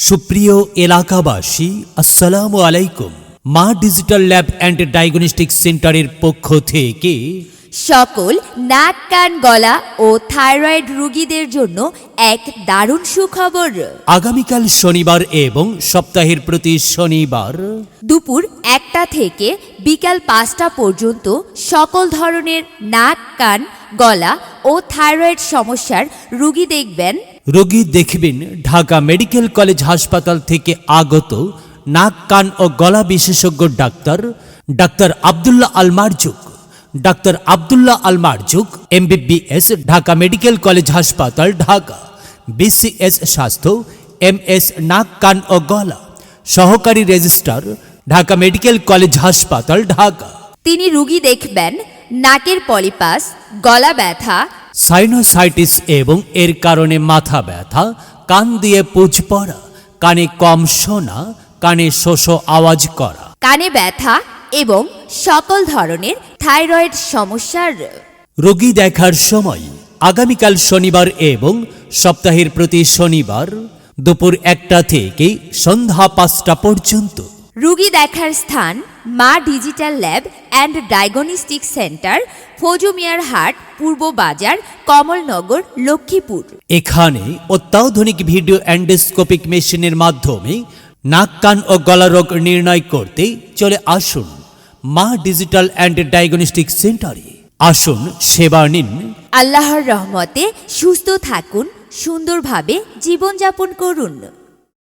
সুপ্রিয় এলাকাবাসী, আসসালামু আলাইকুম। মা ডিজিটাল ল্যাব অ্যান্ড ডায়াগনস্টিক সেন্টারের পক্ষ থেকে সকল নাক কান গলা ও থাইরয়েড রোগীদের জন্য এক দারুণ সুখবর। আগামীকাল শনিবার এবং সপ্তাহের প্রতি শনিবার দুপুর 1টা থেকে বিকাল 5টা পর্যন্ত সকল ধরনের নাক কান গলা ও থাইরয়েড সমস্যার রোগী দেখবেন। রোগী দেখবেন ঢাকা মেডিকেল কলেজ হাসপাতাল থেকে আগত নাক কান ও গলা বিশেষজ্ঞ doctor Abdullah Al Marjuk. Doctor Abdullah Al Marjuk MBBS, Dhaka medical college হাসপাতাল ঢাকা। BCS স্বাস্থ্য, MS নাক কান ও গলা, সহকারী রেজিস্ট্রার, ঢাকা মেডিকেল কলেজ হাসপাতাল ঢাকা। তিনি রোগী দেখবেন নাকের পলিপাস, গলা ব্যথা, সাইনোসাইটিস এবং এর কারণে মাথা ব্যথা, কান দিয়ে পুঁজ পড়া, কানে কম শোনা, কানে শোষো আওয়াজ করা, কানে ব্যথা এবং সকল ধরনের থাইরয়েড সমস্যার রোগী দেখার সময় আগামীকাল শনিবার এবং সপ্তাহের প্রতি শনিবার দুপুর 1টা থেকে সন্ধ্যা 5টা পর্যন্ত। রোগী দেখার স্থান Maa digital lab and diagnostic centre, ফৌজমিয়ার হাট, পূর্ব বাজার, কমলনগর, লক্ষ্মীপুর। এখানে অত্যাধুনিক ভিডিও অ্যান্ডোস্কোপিক মেশিনের মাধ্যমে নাক কান ও গলা রোগ নির্ণয় করতে চলে আসুন মা ডিজিটাল অ্যান্ড ডায়াগনস্টিক সেন্টারে। আসুন, সেবা নিন। আল্লাহর রহমতে সুস্থ থাকুন, সুন্দরভাবে জীবনযাপন করুন।